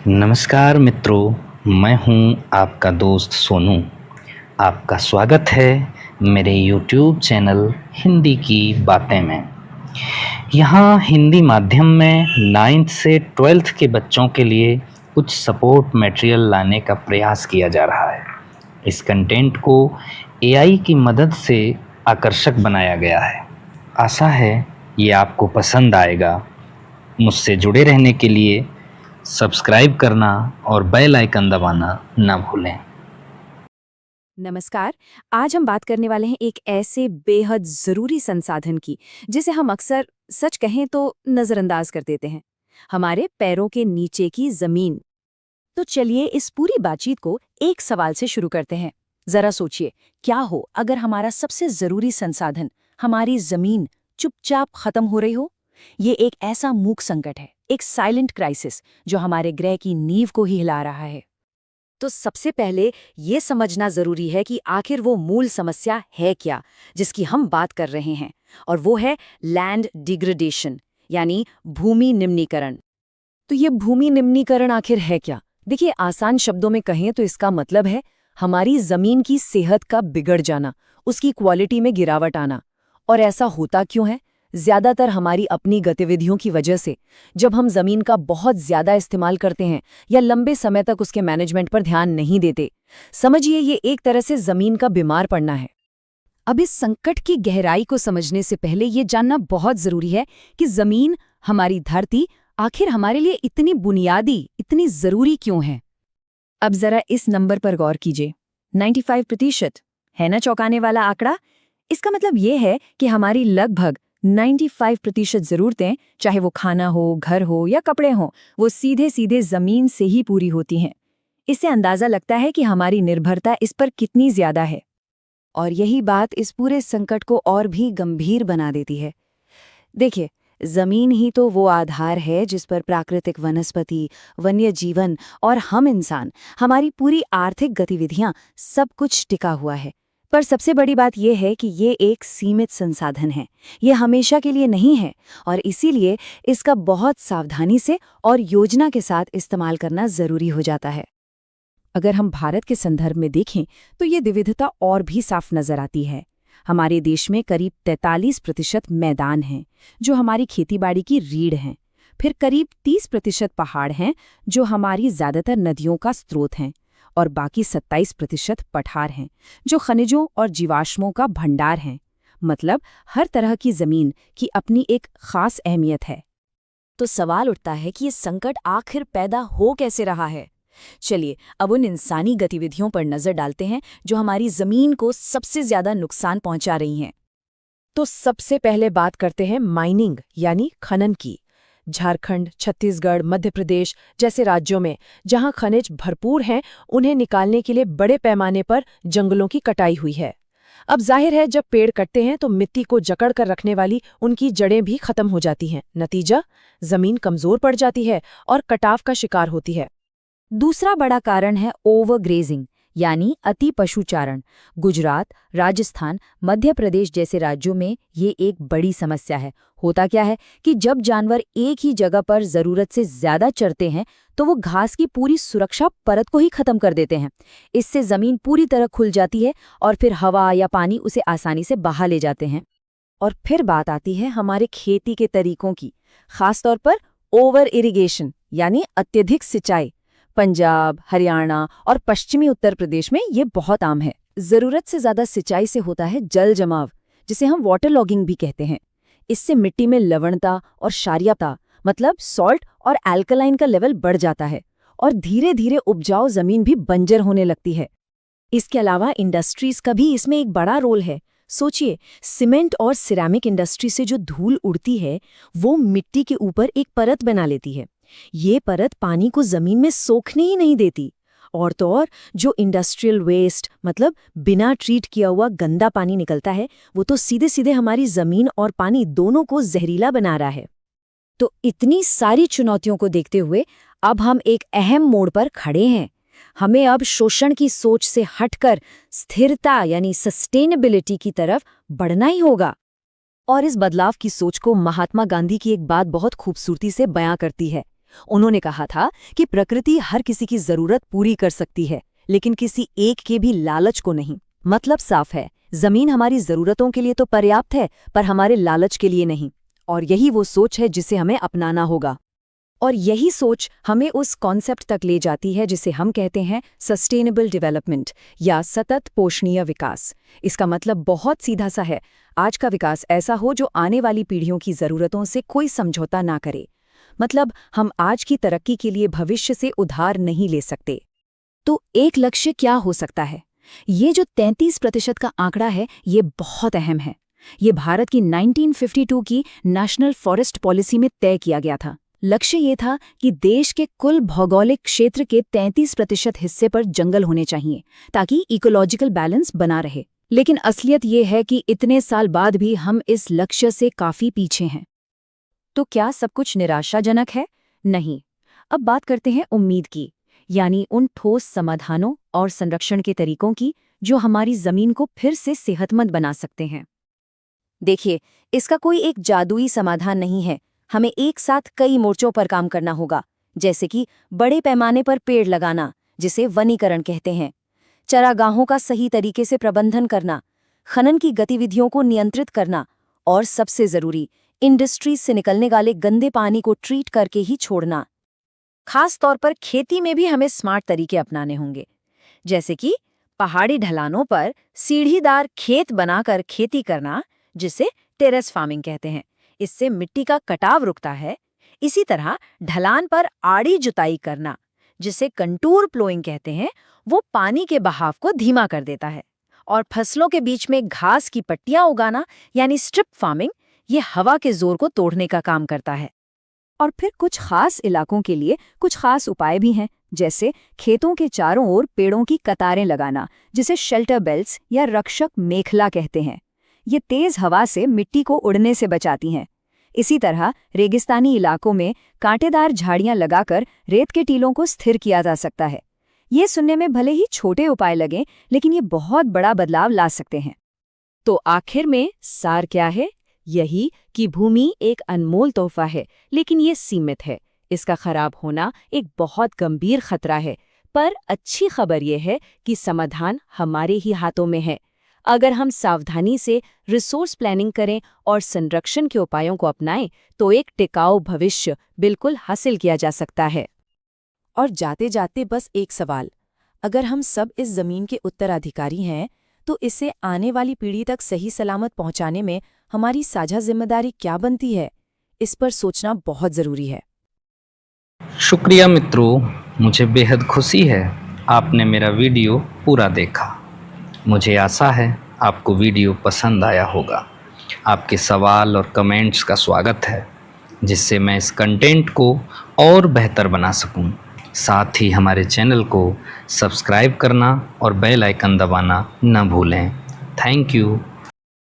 नमस्कार मित्रों, मैं हूं आपका दोस्त सोनू। आपका स्वागत है मेरे YouTube चैनल हिंदी की बातें में। यहाँ हिंदी माध्यम में 9th से 12th के बच्चों के लिए कुछ सपोर्ट मटेरियल लाने का प्रयास किया जा रहा है। इस कंटेंट को AI की मदद से आकर्षक बनाया गया है। आशा है ये आपको पसंद आएगा। मुझसे जुड़े रहने के लिए सब्सक्राइब करना और बेल आइकन दबाना ना भूलें। नमस्कार। आज हम बात करने वाले हैं एक ऐसे बेहद ज़रूरी संसाधन की, जिसे हम अक्सर सच कहें तो नज़रअंदाज कर देते हैं। हमारे पैरों के नीचे की ज़मीन। तो चलिए इस पूरी बातचीत को एक सवाल से शुरू करते हैं। ज़रा सोचिए, क्या हो अगर हमारा सबसे ज़रूरी संसाधन, हमारी ज़मीन, चुपचाप ख़त्म हो रही हो? ये एक ऐसा मूक संकट है, एक साइलेंट क्राइसिस जो हमारे ग्रह की नींव को ही हिला रहा है। तो सबसे पहले ये समझना जरूरी है कि आखिर वो मूल समस्या है क्या, जिसकी हम बात कर रहे हैं, और वो है लैंड डिग्रेडेशन, यानी भूमि निम्नीकरण। तो ये भूमि निम्नीकरण आखिर है क्या? देखिए, आसान शब्दों में कहें तो इसका मतलब है हमारी जमीन की सेहत का बिगड़ जाना, उसकी क्वालिटी में गिरावट आना। और ऐसा होता क्यों है? ज्यादातर हमारी अपनी गतिविधियों की वजह से। जब हम जमीन का बहुत ज्यादा इस्तेमाल करते हैं या लंबे समय तक उसके मैनेजमेंट पर ध्यान नहीं देते, समझिए ये एक तरह से जमीन का बीमार पड़ना है। अब इस संकट की गहराई को समझने से पहले ये जानना बहुत जरूरी है कि जमीन, हमारी धरती, आखिर हमारे लिए इतनी बुनियादी, इतनी जरूरी क्यों है। अब जरा इस नंबर पर गौर कीजिए, 95%। है ना चौंकाने वाला आंकड़ा? इसका मतलब ये है कि हमारी लगभग 95% जरूरतें, चाहे वो खाना हो, घर हो या कपड़े हों, वो सीधे सीधे जमीन से ही पूरी होती हैं। इससे अंदाजा लगता है कि हमारी निर्भरता इस पर कितनी ज्यादा है। और यही बात इस पूरे संकट को और भी गंभीर बना देती है। देखिए, जमीन ही तो वो आधार है जिस पर प्राकृतिक वनस्पति, वन्य जीवन और हम इंसान, हमारी पूरी आर्थिक गतिविधियां, सब कुछ टिका हुआ है। पर सबसे बड़ी बात यह है कि ये एक सीमित संसाधन है, ये हमेशा के लिए नहीं है, और इसीलिए इसका बहुत सावधानी से और योजना के साथ इस्तेमाल करना जरूरी हो जाता है। अगर हम भारत के संदर्भ में देखें तो ये विविधता और भी साफ नजर आती है। हमारे देश में करीब 43% मैदान हैं, जो हमारी खेतीबाड़ी की रीढ़ हैं। फिर करीब 30% पहाड़ हैं, जो हमारी ज्यादातर नदियों का स्रोत हैं। और बाकी 27% पठार हैं, जो खनिजों और जीवाश्मों का भंडार हैं। मतलब हर तरह की जमीन की अपनी एक खास अहमियत है। तो सवाल उठता है कि ये संकट आखिर पैदा हो कैसे रहा है। चलिए अब उन इंसानी गतिविधियों पर नजर डालते हैं जो हमारी जमीन को सबसे ज्यादा नुकसान पहुंचा रही हैं। तो सबसे पहले बात करते हैं माइनिंग, यानी खनन की। झारखंड, छत्तीसगढ़, मध्य प्रदेश जैसे राज्यों में जहां खनिज भरपूर हैं, उन्हें निकालने के लिए बड़े पैमाने पर जंगलों की कटाई हुई है। अब जाहिर है, जब पेड़ कटते हैं तो मिट्टी को जकड़ कर रखने वाली उनकी जड़ें भी खत्म हो जाती हैं। नतीजा, जमीन कमजोर पड़ जाती है और कटाव का शिकार होती है। दूसरा बड़ा कारण है ओवरग्रेजिंग, यानी अति पशुचारण। गुजरात, राजस्थान, मध्य प्रदेश जैसे राज्यों में ये एक बड़ी समस्या है। होता क्या है कि जब जानवर एक ही जगह पर जरूरत से ज्यादा चरते हैं तो वो घास की पूरी सुरक्षा परत को ही खत्म कर देते हैं। इससे जमीन पूरी तरह खुल जाती है और फिर हवा या पानी उसे आसानी से बहा ले जाते हैं। और फिर बात आती है हमारे खेती के तरीकों की, खासतौर पर ओवर इरिगेशन, यानी अत्यधिक सिंचाई। पंजाब, हरियाणा और पश्चिमी उत्तर प्रदेश में ये बहुत आम है। जरूरत से ज्यादा सिंचाई से होता है जल जमाव, जिसे हम वाटर लॉगिंग भी कहते हैं। इससे मिट्टी में लवणता और क्षारीयता, मतलब सॉल्ट और एल्कलाइन का लेवल बढ़ जाता है और धीरे धीरे उपजाऊ जमीन भी बंजर होने लगती है। इसके अलावा इंडस्ट्रीज का भी इसमें एक बड़ा रोल है। सोचिए, सीमेंट और सिरेमिक इंडस्ट्री से जो धूल उड़ती है, वो मिट्टी के ऊपर एक परत बना लेती है। ये परत पानी को जमीन में सोखने ही नहीं देती। और तो और जो इंडस्ट्रियल वेस्ट, मतलब बिना ट्रीट किया हुआ गंदा पानी निकलता है, वो तो सीधे सीधे हमारी जमीन और पानी दोनों को जहरीला बना रहा है। तो इतनी सारी चुनौतियों को देखते हुए अब हम एक अहम मोड़ पर खड़े हैं। हमें अब शोषण की सोच से हटकर स्थिरता, यानी सस्टेनेबिलिटी की तरफ बढ़ना ही होगा। और इस बदलाव की सोच को महात्मा गांधी की एक बात बहुत खूबसूरती से बयां करती है। उन्होंने कहा था कि प्रकृति हर किसी की जरूरत पूरी कर सकती है, लेकिन किसी एक के भी लालच को नहीं। मतलब साफ है, जमीन हमारी जरूरतों के लिए तो पर्याप्त है, पर हमारे लालच के लिए नहीं। और यही वो सोच है जिसे हमें अपनाना होगा। और यही सोच हमें उस कॉन्सेप्ट तक ले जाती है जिसे हम कहते हैं सस्टेनेबल डेवलपमेंट या सतत पोषणीय विकास। इसका मतलब बहुत सीधा सा है, आज का विकास ऐसा हो जो आने वाली पीढ़ियों की जरूरतों से कोई समझौता ना करे। मतलब हम आज की तरक्की के लिए भविष्य से उधार नहीं ले सकते। तो एक लक्ष्य क्या हो सकता है? ये जो 33% का आंकड़ा है, ये बहुत अहम है। ये भारत की 1952 की नेशनल फॉरेस्ट पॉलिसी में तय किया गया था। लक्ष्य ये था कि देश के कुल भौगोलिक क्षेत्र के 33% हिस्से पर जंगल होने चाहिए, ताकि इकोलॉजिकल बैलेंस बना रहे। लेकिन असलियत ये है कि इतने साल बाद भी हम इस लक्ष्य से काफी पीछे हैं। तो क्या सब कुछ निराशाजनक है? नहीं। अब बात करते हैं उम्मीद की, यानी उन ठोस समाधानों और संरक्षण के तरीकों की जो हमारी जमीन को फिर से सेहतमंद बना सकते हैं। देखिए, इसका कोई एक जादुई समाधान नहीं है। हमें एक साथ कई मोर्चों पर काम करना होगा, जैसे कि बड़े पैमाने पर पेड़ लगाना, जिसे वनीकरण कहते हैं, चरागाहों का सही तरीके से प्रबंधन करना, खनन की गतिविधियों को नियंत्रित करना, और सबसे जरूरी, इंडस्ट्री से निकलने वाले गंदे पानी को ट्रीट करके ही छोड़ना। खास तौर पर खेती में भी हमें स्मार्ट तरीके अपनाने होंगे, जैसे कि पहाड़ी ढलानों पर सीढ़ीदार खेत बनाकर खेती करना, जिसे टेरेस फार्मिंग कहते हैं। इससे मिट्टी का कटाव रुकता है। इसी तरह ढलान पर आड़ी जुताई करना, जिसे कंटूर प्लोइंग कहते हैं, वो पानी के बहाव को धीमा कर देता है। और फसलों के बीच में घास की पट्टियां उगाना, यानी स्ट्रिप फार्मिंग, ये हवा के जोर को तोड़ने का काम करता है। और फिर कुछ खास इलाकों के लिए कुछ खास उपाय भी हैं, जैसे खेतों के चारों ओर पेड़ों की कतारें लगाना, जिसे शेल्टर बेल्ट्स या रक्षक मेखला कहते हैं। ये तेज हवा से मिट्टी को उड़ने से बचाती हैं। इसी तरह रेगिस्तानी इलाकों में कांटेदार झाड़ियां लगाकर रेत के टीलों को स्थिर किया जा सकता है। ये सुनने में भले ही छोटे उपाय लगें, लेकिन ये बहुत बड़ा बदलाव ला सकते हैं। तो आखिर में सार क्या है? यही कि भूमि एक अनमोल तोहफा है, लेकिन ये सीमित है। इसका खराब होना एक बहुत गंभीर खतरा है। पर अच्छी खबर यह है कि समाधान हमारे ही हाथों में है। अगर हम सावधानी से रिसोर्स प्लानिंग करें और संरक्षण के उपायों को अपनाएं, तो एक टिकाऊ भविष्य बिल्कुल हासिल किया जा सकता है। और जाते जाते बस एक सवाल, अगर हम सब इस जमीन के उत्तराधिकारी हैं, तो इसे आने वाली पीढ़ी तक सही सलामत पहुंचाने में हमारी साझा जिम्मेदारी क्या बनती है? इस पर सोचना बहुत जरूरी है। शुक्रिया मित्रों, मुझे बेहद खुशी है आपने मेरा वीडियो पूरा देखा। मुझे आशा है आपको वीडियो पसंद आया होगा। आपके सवाल और कमेंट्स का स्वागत है, जिससे मैं इस कंटेंट को और बेहतर बना सकूं। साथ ही हमारे चैनल को सब्सक्राइब करना और बेल आइकन दबाना न भूलें। Thank you.